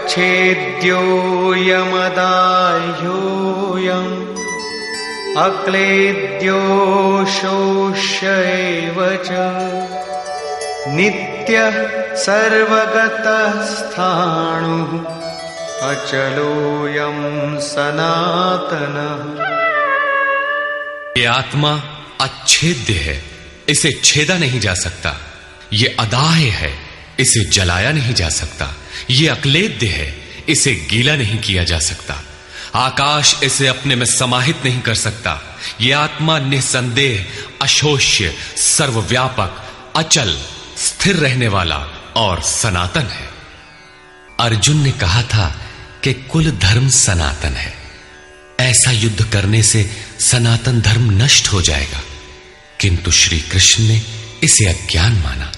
अच्छेद्योऽयमदाह्योऽयम् अक्लेद्यो शोष्य एव च नित्यः सर्वगतः स्थाणुः अचलोऽयं सनातनः। ये आत्मा अच्छेद्य है, इसे छेदा नहीं जा सकता। ये अदाह्य है, इसे जलाया नहीं जा सकता। ये अक्लेद्य है, इसे गीला नहीं किया जा सकता। आकाश इसे अपने में समाहित नहीं कर सकता। ये आत्मा निसंदेह, अशोष्य, सर्वव्यापक, अचल, स्थिर रहने वाला और सनातन है। अर्जुन ने कहा था कि कुल धर्म सनातन है। ऐसा युद्ध करने से सनातन धर्म नष्ट हो जाएगा, किंतु श्री कृष्ण ने इसे अज्ञान माना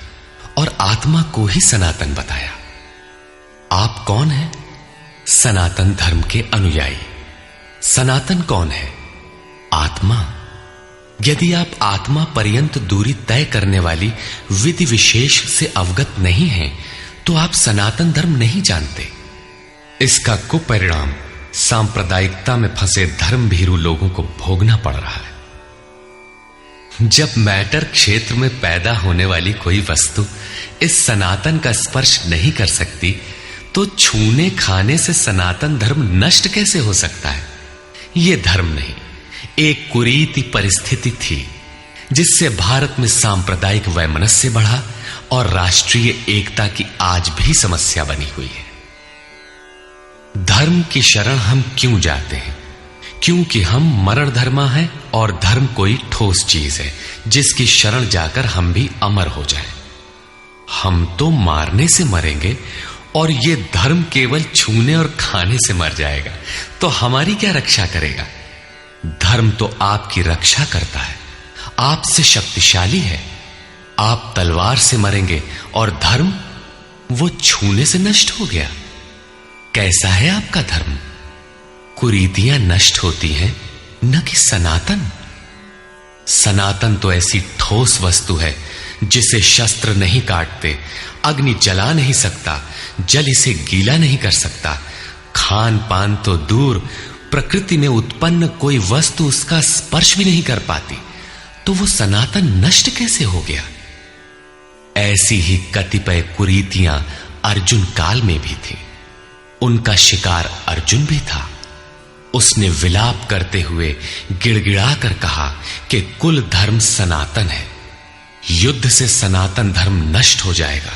और आत्मा को ही सनातन बताया। आप कौन हैं? सनातन धर्म के अनुयायी। सनातन कौन है? आत्मा। यदि आप आत्मा पर्यंत दूरी तय करने वाली विधि विशेष से अवगत नहीं हैं, तो आप सनातन धर्म नहीं जानते। इसका कुपरिणाम सांप्रदायिकता में फंसे धर्म भीरू लोगों को भोगना पड़ रहा है। जब मैटर क्षेत्र में पैदा होने वाली कोई वस्तु इस सनातन का स्पर्श नहीं कर सकती, तो छूने खाने से सनातन धर्म नष्ट कैसे हो सकता है? यह धर्म नहीं, एक कुरीति परिस्थिति थी जिससे भारत में सांप्रदायिक वैमनस्य बढ़ा और राष्ट्रीय एकता की आज भी समस्या बनी हुई है। धर्म की शरण हम क्यों जाते हैं? क्योंकि हम मरण धर्मा हैं और धर्म कोई ठोस चीज है जिसकी शरण जाकर हम भी अमर हो जाएं। हम तो मारने से मरेंगे और ये धर्म केवल छूने और खाने से मर जाएगा, तो हमारी क्या रक्षा करेगा? धर्म तो आपकी रक्षा करता है, आपसे शक्तिशाली है। आप तलवार से मरेंगे और धर्म वो छूने से नष्ट हो गया। कैसा है आपका धर्म? कुरीतियां नष्ट होती हैं, न कि सनातन। सनातन तो ऐसी ठोस वस्तु है जिसे शस्त्र नहीं काटते, अग्नि जला नहीं सकता, जल इसे गीला नहीं कर सकता। खान पान तो दूर, प्रकृति में उत्पन्न कोई वस्तु उसका स्पर्श भी नहीं कर पाती, तो वो सनातन नष्ट कैसे हो गया? ऐसी ही कतिपय कुरीतियां अर्जुन काल में भी थी। उनका शिकार अर्जुन भी था। उसने विलाप करते हुए गिड़गिड़ाकर कहा कि कुल धर्म सनातन है, युद्ध से सनातन धर्म नष्ट हो जाएगा।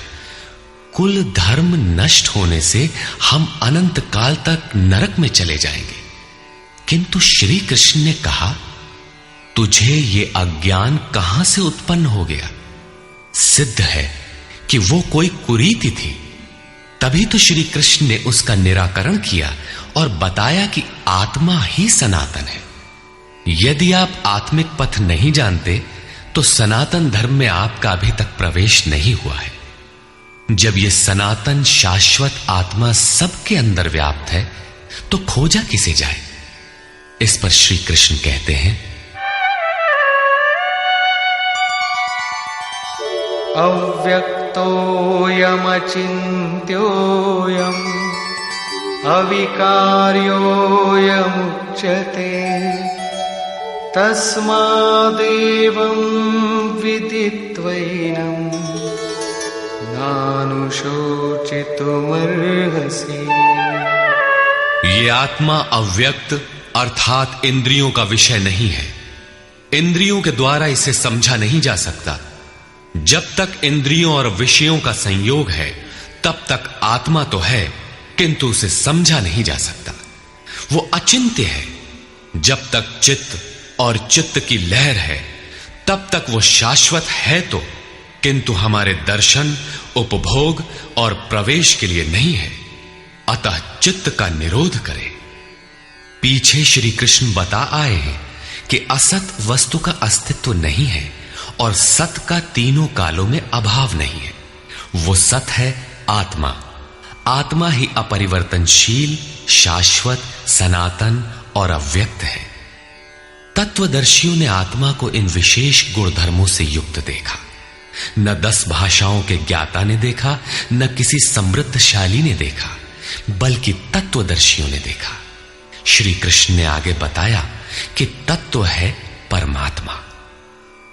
कुल धर्म नष्ट होने से हम अनंत काल तक नरक में चले जाएंगे। किंतु श्री कृष्ण ने कहा, तुझे ये अज्ञान कहां से उत्पन्न हो गया? सिद्ध है कि वो कोई कुरीति थी। तभी तो श्री कृष्ण ने उसका निराकरण किया और बताया कि आत्मा ही सनातन है। यदि आप आत्मिक पथ नहीं जानते, तो सनातन धर्म में आपका अभी तक प्रवेश नहीं हुआ है। जब यह सनातन शाश्वत आत्मा सबके अंदर व्याप्त है, तो खोजा किसे जाए? इस पर श्री कृष्ण कहते हैं, अव्यक्तोऽयमचिन्त्योऽयम् अविकार्योऽयमुच्यते तस्मादेवं विदित्वैनं नानुशोचितुमर्हसि। ये आत्मा अव्यक्त अर्थात इंद्रियों का विषय नहीं है। इंद्रियों के द्वारा इसे समझा नहीं जा सकता। जब तक इंद्रियों और विषयों का संयोग है, तब तक आत्मा तो है, किंतु उसे समझा नहीं जा सकता। वो अचिंत्य है। जब तक चित्त और चित्त की लहर है, तब तक वो शाश्वत है तो, किंतु हमारे दर्शन, उपभोग और प्रवेश के लिए नहीं है। अतः चित्त का निरोध करे। पीछे श्री कृष्ण बता आए हैं कि असत वस्तु का अस्तित्व नहीं है और सत का तीनों कालों में अभाव नहीं है। वो सत है आत्मा। आत्मा ही अपरिवर्तनशील, शाश्वत, सनातन और अव्यक्त है। तत्वदर्शियों ने आत्मा को इन विशेष गुणधर्मों से युक्त देखा। न 10 भाषाओं के ज्ञाता ने देखा, न किसी समृद्धशाली ने देखा। बल्कि तत्वदर्शियों ने देखा। श्री कृष्ण ने आगे बताया कि तत्व है परमात्मा।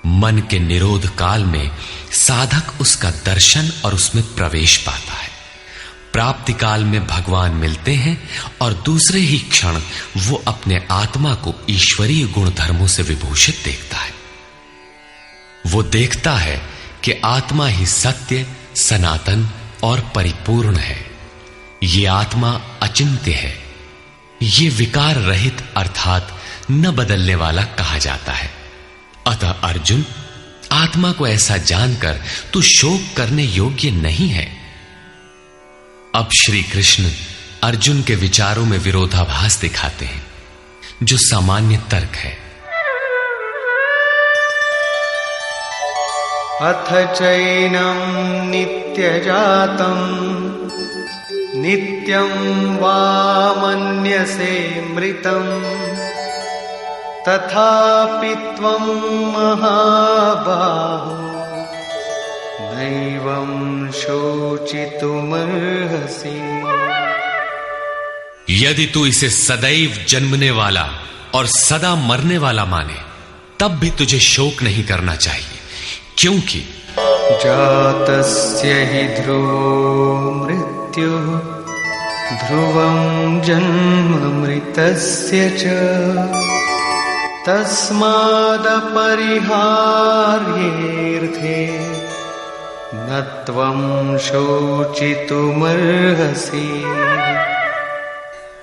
मन के निरोध काल में साधक उसका दर्शन और उसमें प्रवेश पाता है। प्राप्ति काल में भगवान मिलते हैं और दूसरे ही क्षण वो अपने आत्मा को ईश्वरीय गुण धर्मों से विभूषित देखता है। वो देखता है कि आत्मा ही सत्य, सनातन और परिपूर्ण है। ये आत्मा अचिंत्य है। ये विकार रहित अर्थात न बदलने वाला कहा जाता है। अतः अर्जुन, आत्मा को ऐसा जानकर तू शोक करने योग्य नहीं है। अब श्री कृष्ण अर्जुन के विचारों में विरोधाभास दिखाते हैं, जो सामान्य तर्क है। अथ चैनं नित्यजातं नित्यं वा मन्यसे मृतं तथापि त्वं महाबाहो नैवं शोचितुमर्हसि। यदि तू इसे सदैव जन्मने वाला और सदा मरने वाला माने, तब भी तुझे शोक नहीं करना चाहिए, क्योंकि जातस्य हि ध्रुवो मृत्युः ध्रुवं जन्म मृतस्य च तस्मादपरिहार्येऽर्थे न त्वं शोचितुमर्हसि।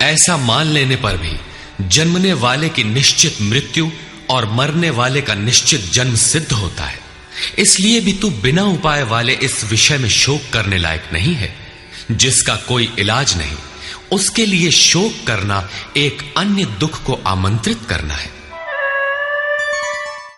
ऐसा मान लेने पर भी जन्मने वाले की निश्चित मृत्यु और मरने वाले का निश्चित जन्म सिद्ध होता है। इसलिए भी तू बिना उपाय वाले इस विषय में शोक करने लायक नहीं है। जिसका कोई इलाज नहीं, उसके लिए शोक करना एक अन्य दुख को आमंत्रित करना है।